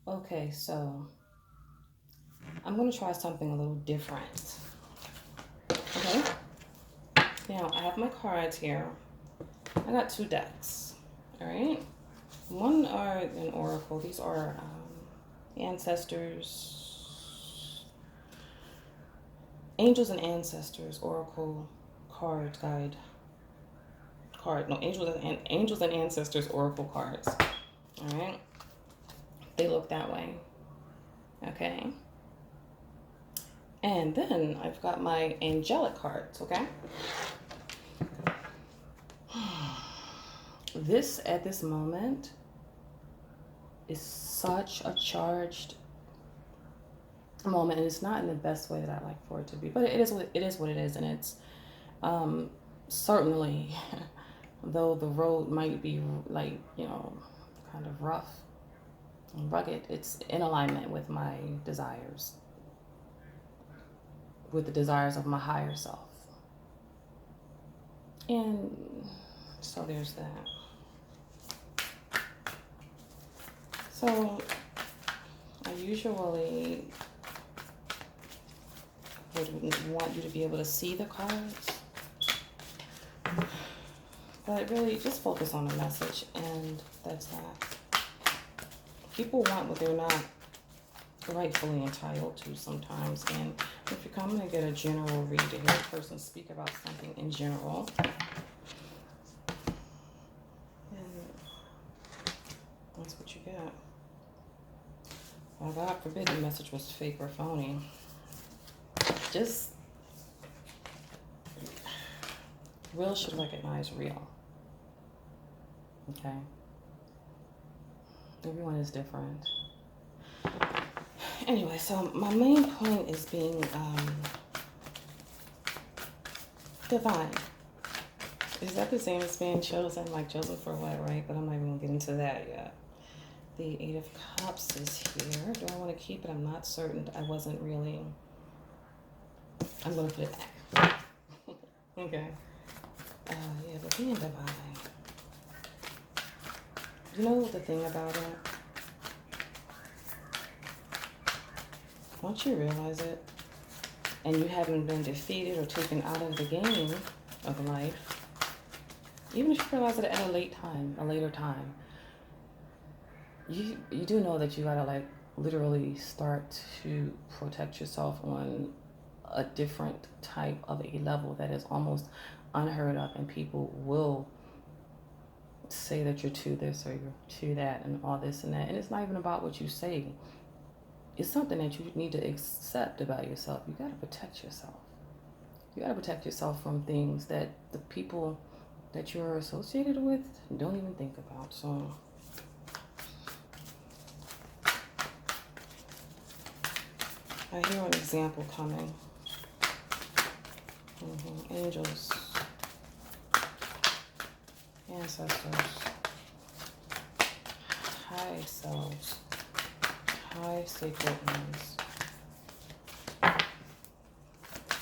Okay, so I'm going to try something a little different. Okay, now I have my cards here. I got two decks. All right, one are an oracle. These are ancestors, angels and ancestors oracle card guide card. No, angels and ancestors oracle cards. All right, they look that way. Okay, and then I've got my angelic cards. Okay, this at this moment is such a charged moment, and it's not in the best way that I like for it to be, but it is, and it's certainly, though the road might be like kind of rough and rugged, it's in alignment with my desires, with the desires of my higher self, and so there's that. So I usually would want you to be able to see the cards, but really just focus on the message, and that's that. People want what they're not rightfully entitled to sometimes, and if you're coming to get a general read to hear a person speak about something in general, and that's what you get. Well, God forbid the message was fake or phony. Just real should recognize real. Okay? Everyone is different. Anyway, so my main point is being divine. Is that the same as being chosen? Like chosen for what, right? But I'm not even gonna get into that yet. The Eight of Cups is here. Do I want to keep it? I'm not certain. I wasn't really. I'm gonna put it back. Okay. Yeah, but being divine. You know the thing about it? Once you realize it, and you haven't been defeated or taken out of the game of life, even if you realize it at a later time, you do know that you gotta like literally start to protect yourself on a different type of a level that is almost unheard of, and people will say that you're to this or you're to that and all this and that, and it's not even about what you say. It's something that you need to accept about yourself. You got to protect yourself. You got to protect yourself from things that the people that you're associated with don't even think about. So I hear an example coming. Angels, ancestors, high selves, high sacred ones,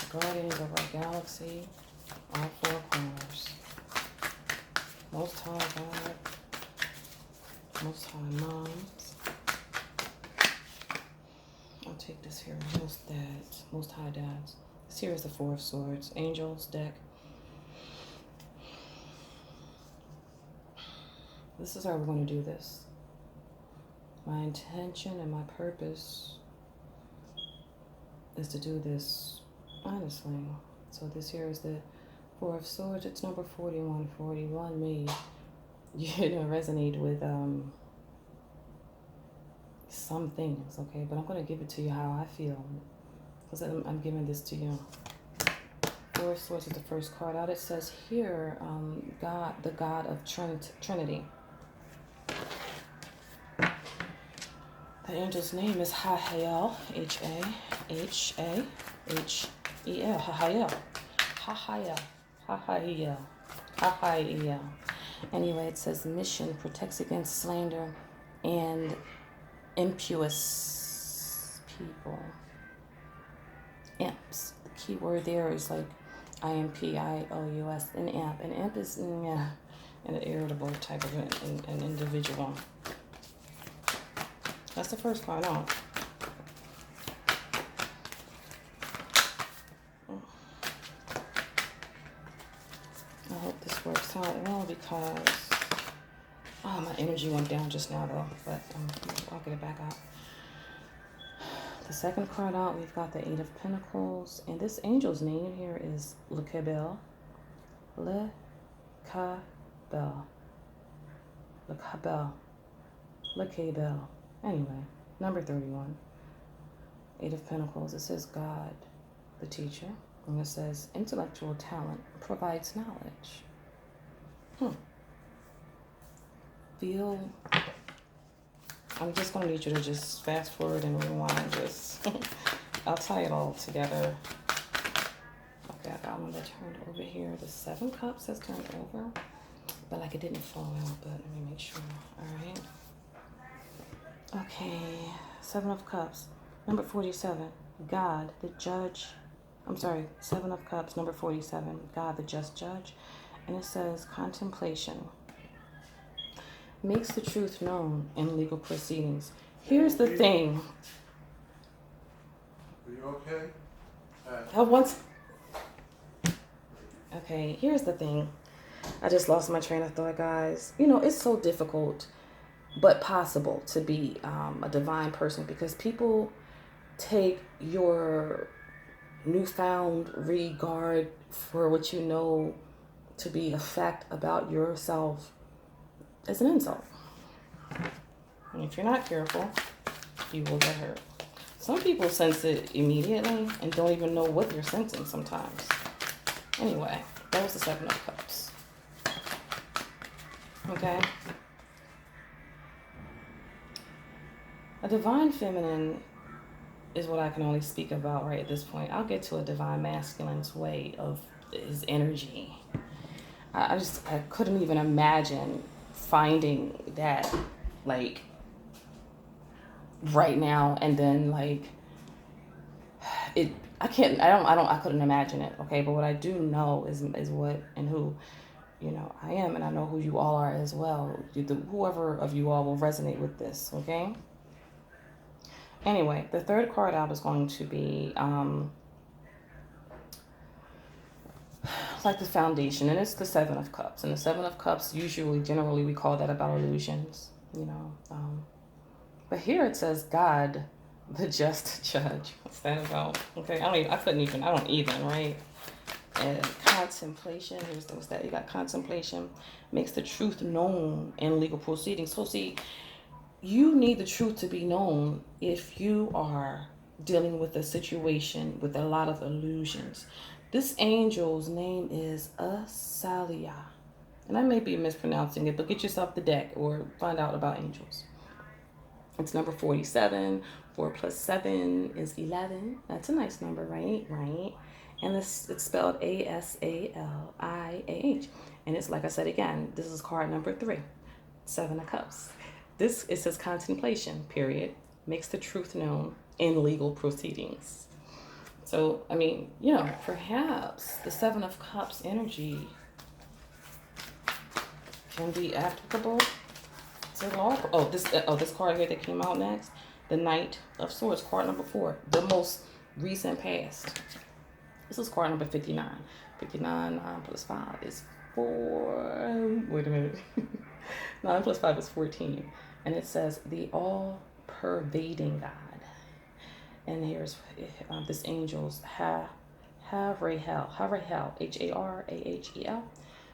guardians of our galaxy, all four corners, Most High God, Most High Moms. I'll take this here, Most Dads, Most High Dads. This here is the Four of Swords, Angels deck. This is how we're going to do this. My intention and my purpose is to do this honestly. So this here is the Four of Swords. It's number 41. 41 may resonate with some things, okay? But I'm going to give it to you how I feel, because I'm giving this to you. Four of Swords is the first card out. It says here, God, the God of Trinity. The angel's name is Hahael, H-A-H-A-H-E-L, Hahael, Hahael, Hahael, Hahael. Anyway, it says mission protects against slander and impious people. Imps. The key word there is like I-M-P-I-O-U-S, an imp. An imp is an irritable type of an individual. That's the first card out. I hope this works out well because my energy went down just now though, but I'll get it back out. The second card out, we've got the Eight of Pentacles, and this angel's name here is Lekabel. Lekabel. Lekabel. Lekabel. Anyway, number 31. Eight of Pentacles. It says God, the teacher. And it says intellectual talent provides knowledge. Feel. I'm just going to need you to just fast forward and rewind this. I'll tie it all together. Okay, I got one that turned over here. The Seven Cups has turned over, but like it didn't fall out, but let me make sure. All right. Okay, Seven of Cups, number 47, God, the judge. I'm sorry, Seven of Cups, number 47, God, the just judge. And it says contemplation makes the truth known in legal proceedings. Here's the thing. Are you okay? Okay, here's the thing. I just lost my train of thought, guys. You know, it's so difficult, but possible to be a divine person because people take your newfound regard for what you know to be a fact about yourself as an insult. And if you're not careful, you will get hurt. Some people sense it immediately and don't even know what they're sensing sometimes. Anyway, that was the Seven of Cups. Okay? A divine feminine is what I can only speak about right at this point. I'll get to a divine masculine's way of his energy. I couldn't even imagine finding that like right now and then like it I couldn't imagine it, okay? But what I do know is what and who, you know, I am, and I know who you all are as well. Whoever of you all will resonate with this, okay? Anyway, the third card out is going to be like the foundation, and it's the Seven of Cups. And the Seven of Cups, generally we call that about illusions, you know. But here it says God, the just judge. What's that about? Okay, I don't even, right? And contemplation, what's that? You got contemplation, makes the truth known in legal proceedings. So see, you need the truth to be known if you are dealing with a situation with a lot of illusions. This angel's name is Asalia. And I may be mispronouncing it, but get yourself the deck or find out about angels. It's number 47. 4 plus 7 is 11. That's a nice number, right? Right. And it's spelled Asaliah. And it's, like I said again, this is card number 3. Seven of Cups. It says contemplation, period. Makes the truth known in legal proceedings. So, I mean, you know, perhaps the Seven of Cups energy can be applicable to law. This card here that came out next, the Knight of Swords, card number 4, the most recent past. This is card number 59. 59, 9 plus 5 is 4. Wait a minute. 9 plus 5 is 14. And it says the all-pervading God. And here's this angel's Harahel, Harahel.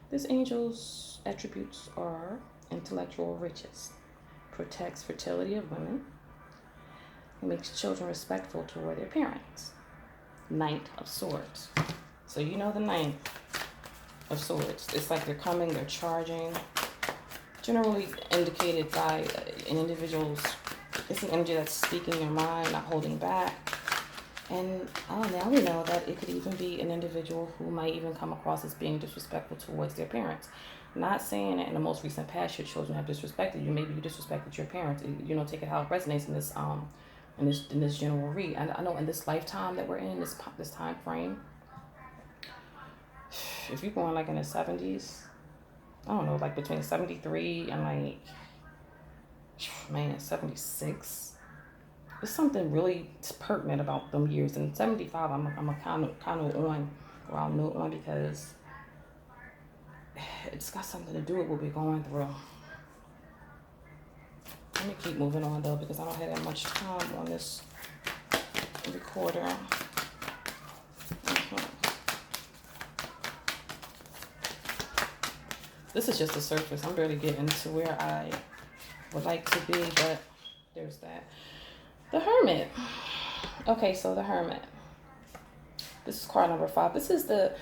This angel's attributes are intellectual riches, protects fertility of women, makes children respectful toward their parents. Knight of Swords. So you know the Knight of Swords. It's like they're coming, they're charging. Generally indicated by an individual's, it's an energy that's speaking their mind, not holding back. And now we know that it could even be an individual who might even come across as being disrespectful towards their parents. Not saying that in the most recent past your children have disrespected you. Maybe you disrespected your parents. You know, take it how it resonates in this in this general read. I know in this lifetime that we're in, this time frame, if you're going like in the 70s, I don't know, like between 73 and like Man, 76. There's something really pertinent about them years. And 75, I'm a kind of on, or I'll note on, because it's got something to do with what we're going through. Let me keep moving on though, because I don't have that much time on this recorder. This is just the surface. I'm barely getting to where I would like to be, but there's that. The Hermit. Okay, so the Hermit. This is card number 5. This is the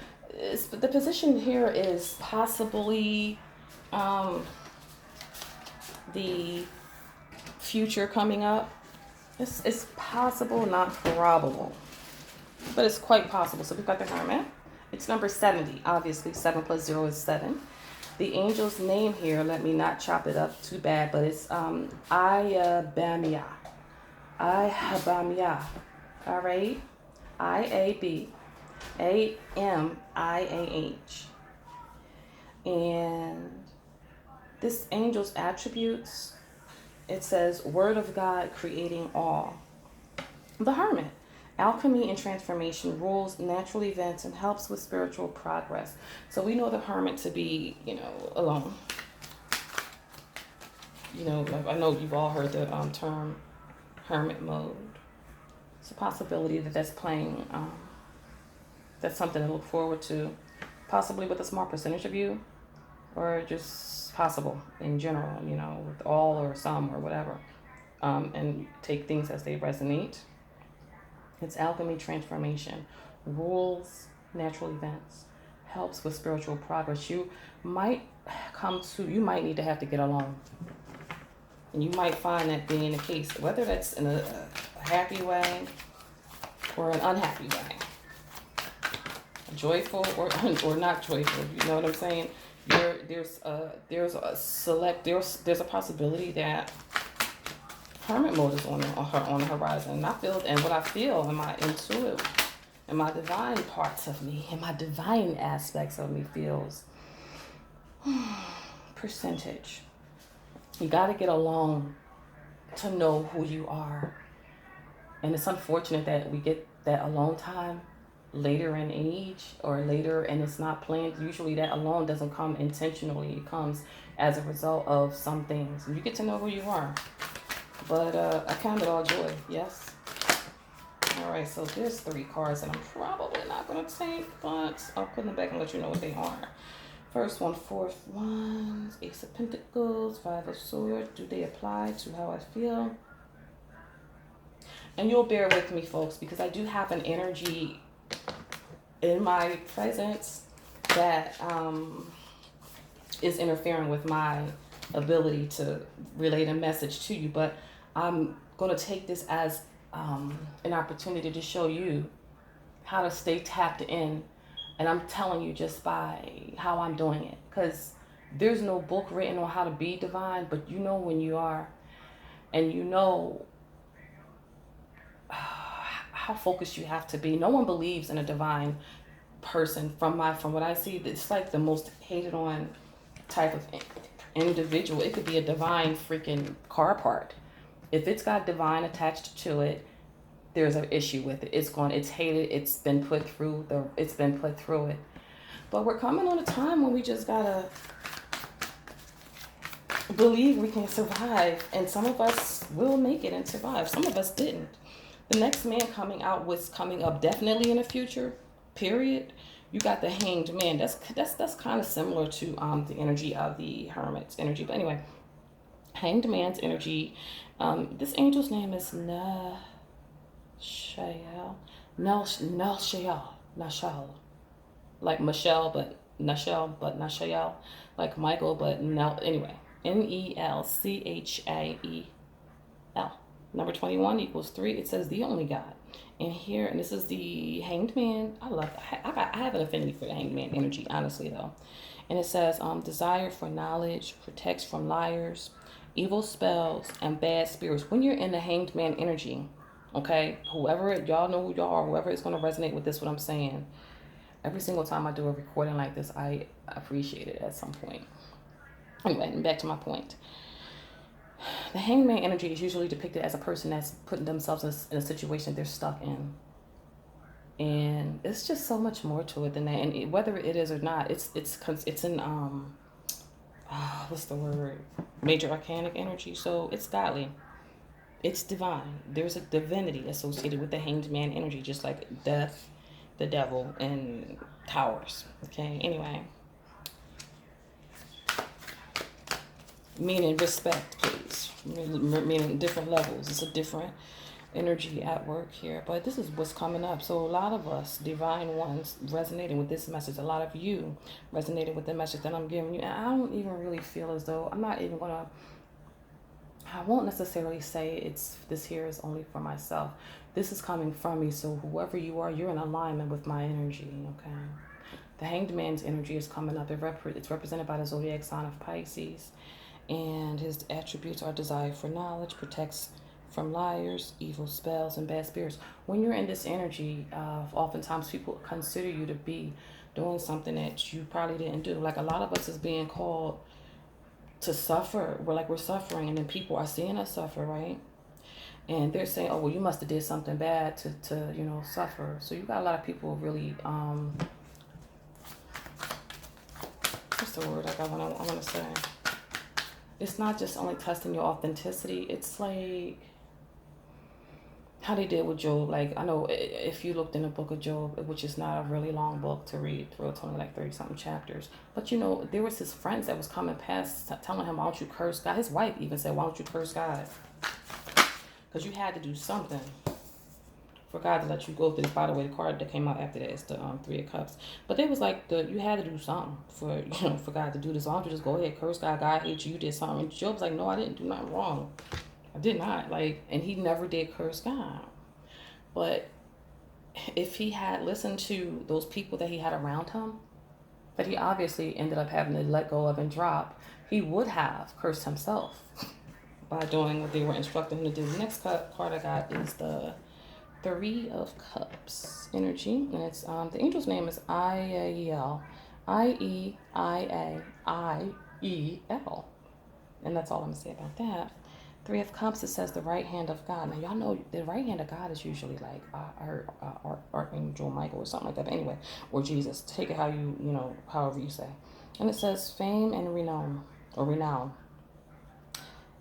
position here is possibly the future coming up. It's possible, not probable, but it's quite possible. So we've got the Hermit. It's number 70. Obviously, 7 plus 0 is 7. The angel's name here, let me not chop it up too bad, but it's Iabamia. Iabamia. All right? Iabamiah. And this angel's attributes, it says, Word of God creating all. The Hermit. Alchemy and transformation, rules natural events, and helps with spiritual progress. So we know the Hermit to be, alone. I know you've all heard the term hermit mode. It's a possibility that that's playing, that's something to look forward to, possibly with a small percentage of you, or just possible in general, with all or some or whatever, and take things as they resonate. It's alchemy, transformation, rules, natural events, helps with spiritual progress. You might need to have to get along. And you might find that being the case, whether that's in a happy way or an unhappy way. Joyful or not joyful, you know what I'm saying? There's a possibility that Hermit mode is on the horizon. And what I feel in my intuitive, in my divine parts of me, in my divine aspects of me feels percentage. You got to get along to know who you are. And it's unfortunate that we get that alone time later in age or later, and it's not planned. Usually that alone doesn't come intentionally. It comes as a result of some things. You get to know who you are. But I count it all joy, yes? All right, so there's 3 cards that I'm probably not going to take, but I'll put them back and let you know what they are. First one, 4 of Wands, Ace of Pentacles, 5 of Swords. Do they apply to how I feel? And you'll bear with me, folks, because I do have an energy in my presence that is interfering with my ability to relate a message to you. But I'm going to take this as an opportunity to show you how to stay tapped in. And I'm telling you just by how I'm doing it. Because there's no book written on how to be divine, but you know when you are. And you know how focused you have to be. No one believes in a divine person. From what I see, it's like the most hated on type of individual. It could be a divine freaking car part. If it's got divine attached to it, there's an issue with it. It's hated. It's been put through it. But we're coming on a time when we just gotta believe we can survive, and some of us will make it and survive. Some of us didn't. The next man coming up definitely in the future. Period. You got the Hanged Man. That's kind of similar to the energy of the Hermit's energy. But anyway, Hanged Man's energy. This angel's name is Nashal. Like Michelle, but Nashal, but Nashael. Like Michael, but Nel. Anyway, Nelchael. Number 21 equals 3. It says the only God. And here, and this is the Hanged Man. I love that. I have an affinity for the Hanged Man energy, honestly, though. And it says, desire for knowledge, protects from liars, evil spells, and bad spirits. When you're in the Hanged Man energy, okay, y'all know who y'all are, whoever is going to resonate with this, what I'm saying. Every single time I do a recording like this, I appreciate it at some point. Anyway, back to my point. The hangman energy is usually depicted as a person that's putting themselves in a situation they're stuck in. And it's just so much more to it than that. And whether it is or not, it's in what's the word? Major arcanic energy. So it's godly. It's divine. There's a divinity associated with the hanged man energy, just like death, the devil, and towers. Okay. Anyway, meaning respect, please. Meaning different levels. It's a different energy at work here, but this is what's coming up. So a lot of us divine ones resonating with this message, a lot of you resonated with the message that I'm giving you, and I don't even really feel as though I won't necessarily say it's this here is only for myself. This is coming from me, so whoever you are, you're in alignment with my energy. Okay, the hanged man's energy is coming up. It's represented by the zodiac sign of Pisces, and his attributes are desire for knowledge, protects from liars, evil spells, and bad spirits. When you're in this energy, oftentimes people consider you to be doing something that you probably didn't do. Like a lot of us is being called to suffer. We're suffering, and then people are seeing us suffer, right? And they're saying, "Oh, well, you must have did something bad to suffer." So you got a lot of people really what's the word I want to say? It's not just only testing your authenticity. It's like how they did with Job. Like, I know if you looked in the book of Job, which is not a really long book to read, it's only like 30 something chapters. But there was his friends that was coming past telling him, "Why don't you curse God?" His wife even said, "Why don't you curse God?" Because you had to do something for God to let you go through this. By the way, the card that came out after that is the Three of Cups. But they was like, you had to do something for God to do this. Why don't you just go ahead, curse God? God hates you. You did something. And Job's like, "No, I didn't do nothing wrong. I did not." And he never did curse God. But if he had listened to those people that he had around him, that he obviously ended up having to let go of and drop, he would have cursed himself by doing what they were instructing him to do. The next card I got is the Three of Cups energy, and it's the angel's name is Iel, Ieiel, and that's all I'm gonna say about that. Three of Cups, it says the right hand of God. Now y'all know the right hand of God is usually like Archangel Michael or something like that. But anyway, or Jesus. Take it how however you say. And it says fame and renown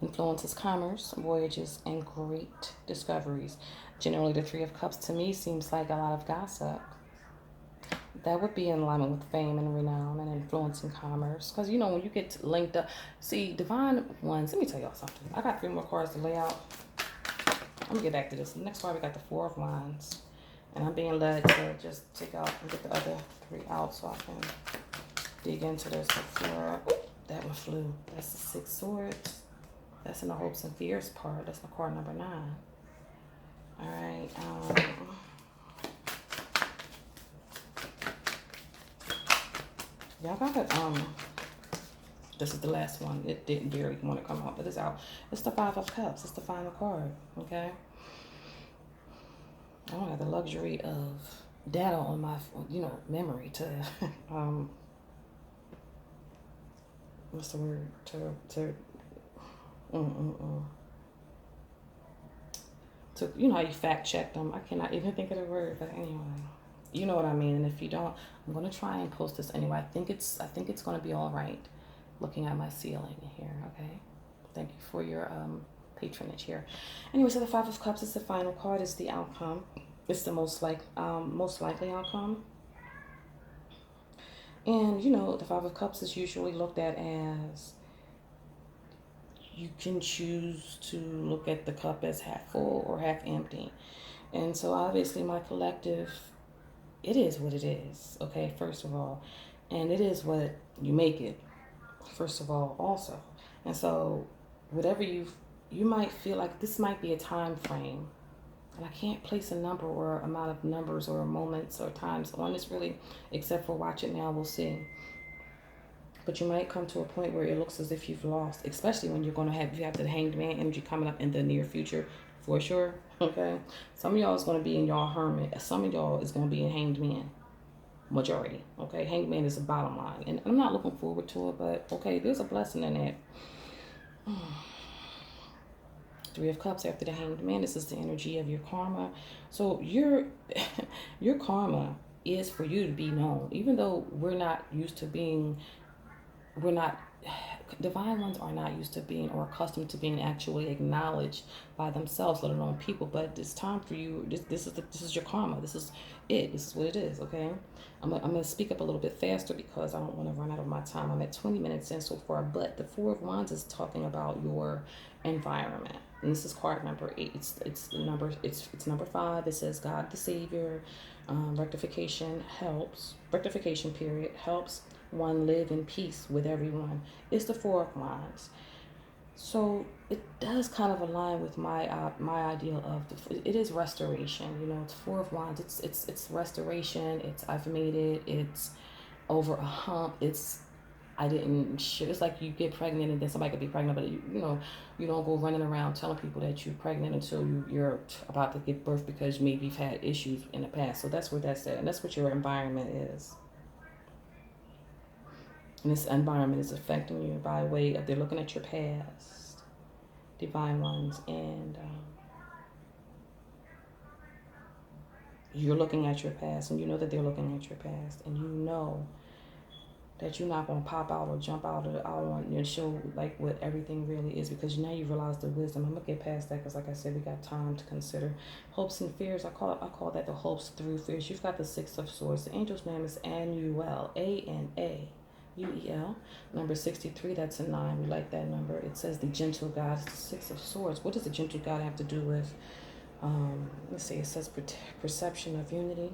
influences commerce, voyages, and great discoveries. Generally, the Three of Cups to me seems like a lot of gossip. That would be in alignment with fame and renown and influencing commerce. Because, when you get linked up. See, divine ones, let me tell y'all something. I got 3 more cards to lay out. I'm going to get back to this. Next card, we got the Four of Wands. And I'm being led to just take out and get the other 3 out so I can dig into this. That one flew. That's the 6 Swords. That's in the hopes and fears part. That's the card number 9. All right. Y'all got it. This is the last one. It didn't barely want to come out, but it's out. It's the Five of Cups. It's the final card. Okay. I don't have the luxury of data on my, memory to, what's the word? To how you fact check them. I cannot even think of the word, but anyway, you know what I mean. And if you don't, I'm gonna try and post this anyway. I think it's gonna be all right. Looking at my ceiling here, okay. Thank you for your patronage here. Anyway, so the Five of Cups is the final card. It's the outcome. It's the most likely outcome. And the Five of Cups is usually looked at as, you can choose to look at the cup as half full or half empty. And so obviously my collective, it is what it is, okay, first of all. And it is what you make it, first of all, also. And so whatever you might feel like this might be a time frame. And I can't place a number or amount of numbers or moments or times on this really, except for watch it now, we'll see. But you might come to a point where it looks as if you've lost, especially when you have the hanged man energy coming up in the near future, for sure. Okay. Some of y'all is going to be in y'all hermit. Some of y'all is going to be in hanged man. Majority. Okay. Hanged man is the bottom line. And I'm not looking forward to it, but okay, there's a blessing in that. Three of Cups after the Hanged Man. This is the energy of your karma. So your your karma is for you to be known. Even though we're not used to being, we're not, divine ones are not used to being or accustomed to being actually acknowledged by themselves, let alone people. But it's time for you. This is your karma. This is it. This is what it is. Okay. I'm gonna speak up a little bit faster because I don't want to run out of my time. I'm at 20 minutes in so far. But the Four of Wands is talking about your environment. And this is card number 8. It's number 5. It says God the Savior. Rectification helps. Rectification period helps one live in peace with everyone. It's the Four of Wands. So it does kind of align with my ideal of it is restoration. You know, it's Four of Wands. It's restoration. It's I've made it. It's over a hump. It's I didn't share. It's like you get pregnant and then somebody could be pregnant, but you know, you don't go running around telling people that you're pregnant until you're about to give birth because maybe you've had issues in the past. So that's what that's at, and that's what your environment is. And this environment is affecting you by way of they're looking at your past, divine ones, and you're looking at your past, and you know that they're looking at your past, and you know that you're not going to pop out or jump out on and show like what everything really is, because now you realize the wisdom. I'm gonna get past that because, like I said, we got time to consider hopes and fears. I call that the hopes through fears. You've got the Six of Swords. The angel's name is Anuel, Anuel. Number 63. That's a 9. We like that number. It says the gentle God. It's the Six of Swords. What does the gentle God have to do with? Let's see. It says perception of unity,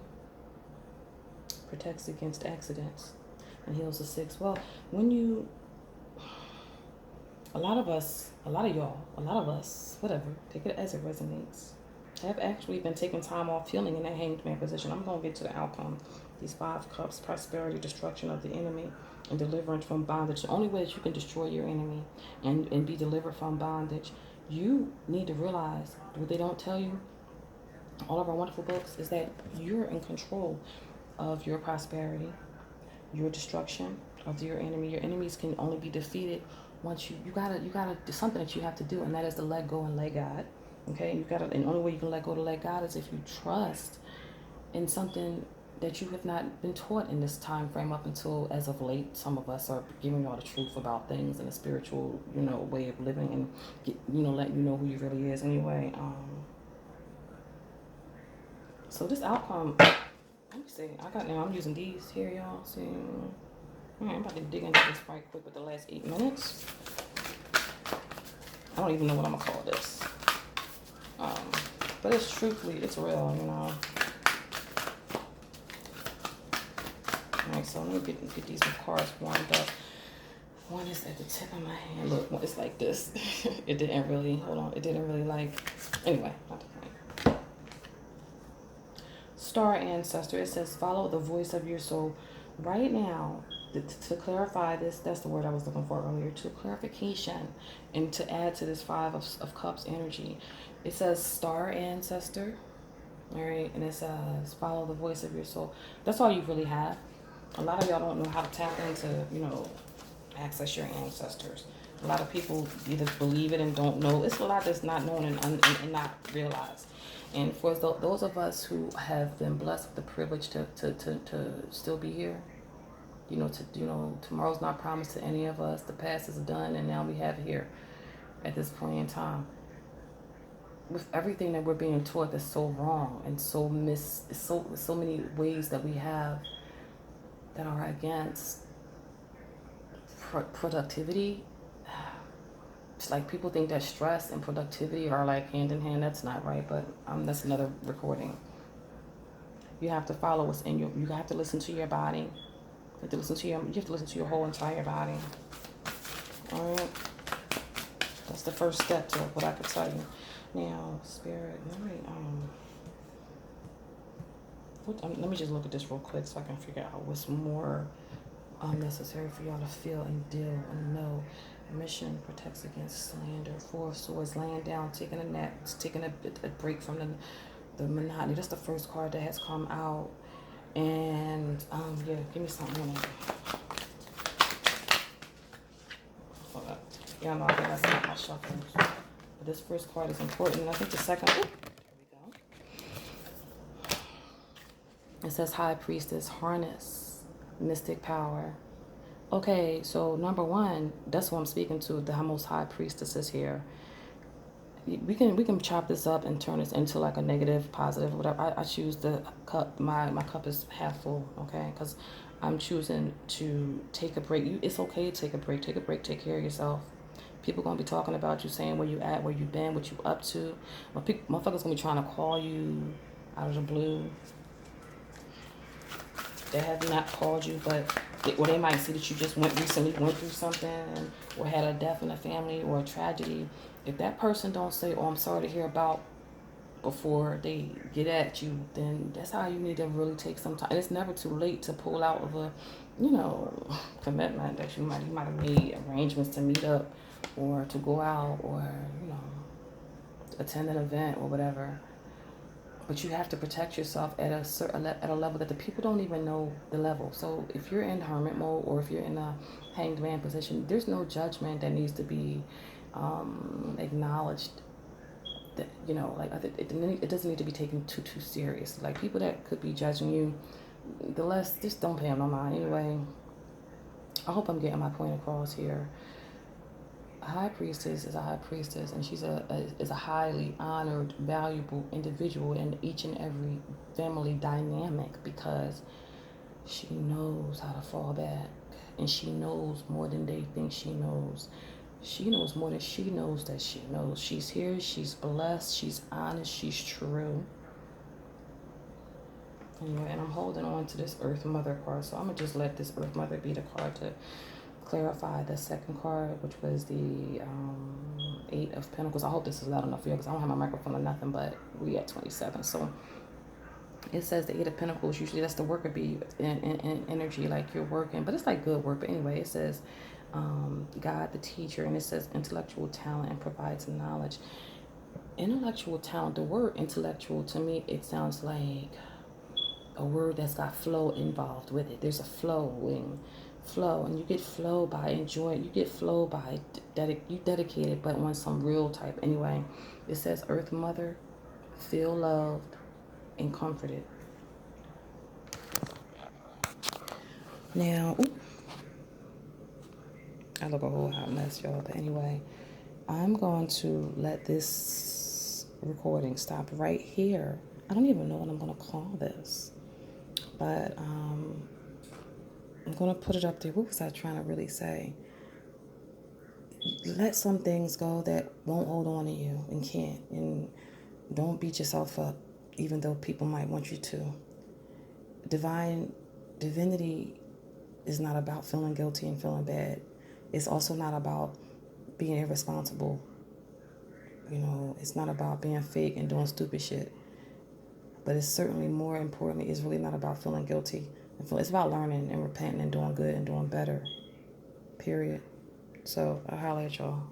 protects against accidents, and heals the 6. Well, when you, a lot of us, whatever, take it as it resonates, have actually been taking time off feeling in that hanged man position. I'm going to get to the outcome. These 5 cups, prosperity, destruction of the enemy, and deliverance from bondage. The only way that you can destroy your enemy and be delivered from bondage, you need to realize what they don't tell you, all of our wonderful books, is that you're in control of your prosperity, your destruction of your enemy. Your enemies can only be defeated once you gotta do something that you have to do, and that is to let go and let God. Okay, you gotta, and the only way you can let go to let God is if you trust in something that you have not been taught in this time frame up until as of late. Some of us are giving y'all the truth about things in a spiritual, way of living, and letting you know who you really is anyway. So this outcome, let me see. I'm using these here, y'all. See, I'm about to dig into this right quick with the last 8 minutes. I don't even know what I'm gonna call this. But it's truthfully, it's real, Alright, so let me get these cards warmed up. One is at the tip of my hand. Look, it's like this. It didn't really, anyway, not the point. Star Ancestor, it says, follow the voice of your soul. Right now, to clarify this, that's the word I was looking for earlier, to clarification, and to add to this 5 of Cups energy, it says Star Ancestor, all right, and it says follow the voice of your soul. That's all you really have. A lot of y'all don't know how to tap into, access your ancestors. A lot of people either believe it and don't know. It's a lot that's not known and not realized. And for those of us who have been blessed with the privilege to still be here, tomorrow's not promised to any of us. The past is done, and now we have here at this point in time. With everything that we're being taught that's so wrong and so many ways that we have that are against productivity. It's like people think that stress and productivity are like hand in hand. That's not right, but that's another recording. You have to follow what's in you have to listen to your body. You have to listen to your whole entire body. All right, that's the first step to what I could tell you. Now, Spirit, let me just look at this real quick so I can figure out what's more necessary for y'all to feel and deal and know. Mission protects against slander. 4 of Swords, laying down, taking a nap, taking a break from the monotony. That's the first card that has come out. And yeah, give me something on it. Hold up. Y'all know I think that's not my shuffle. But this first card is important. And I think the second, there we go. It says High Priestess, harness mystic power. Okay, so number one, that's what I'm speaking to. The most High Priestesses here. We can chop this up and turn this into like a negative, positive, whatever. I choose the cup. My cup is half full. Okay, because I'm choosing to take a break. It's okay to take a break. Take a break. Take care of yourself. People gonna be talking about you, saying where you at, where you been, what you up to. Motherfuckers gonna be trying to call you out of the blue. They have not called you, but or they might see that you just recently went through something, or had a death in the family or a tragedy. If that person don't say, "Oh, I'm sorry to hear about," before they get at you, then that's how you need to really take some time. And it's never too late to pull out of a, commitment that you might have made arrangements to meet up, or to go out, or attend an event or whatever. But you have to protect yourself at a level that the people don't even know the level. So if you're in hermit mode, or if you're in a hanged man position, there's no judgment that needs to be acknowledged. That like it doesn't need to be taken too serious. Like, people that could be judging you, just don't pay them no mind. Anyway, I hope I'm getting my point across here. A high priestess is a high priestess, and she's a highly honored, valuable individual in each and every family dynamic, because she knows how to fall back, and she knows more than they think she knows. She knows more than she knows that she knows. She's here, she's blessed, she's honest, she's true. Anyway, and I'm holding on to this Earth Mother card, so I'm going to just let this Earth Mother be the card to clarify the second card, which was the Eight of Pentacles. I hope this is loud enough for you, because I don't have my microphone or nothing, but we at 27. So it says the Eight of Pentacles. Usually that's the worker bee in energy, like you're working, but it's like good work. But anyway, it says God, the teacher, and it says intellectual talent and provides knowledge. Intellectual talent, the word intellectual, to me, it sounds like a word that's got flow involved with it. There's a flow, and you get flow by enjoying. You get flow by you dedicate it, but on some real type. Anyway, it says Earth Mother, feel loved and comforted. Now, I look a whole hot mess, y'all. But anyway, I'm going to let this recording stop right here. I don't even know what I'm going to call this, but I'm going to put it up there. What was I trying to really say? Let some things go that won't hold on to you and can't. And don't beat yourself up, even though people might want you to. Divinity is not about feeling guilty and feeling bad. It's also not about being irresponsible. It's not about being fake and doing stupid shit. But it's certainly, more importantly, it's really not about feeling guilty. It's about learning and repenting and doing good and doing better. Period. So I'll holler at y'all.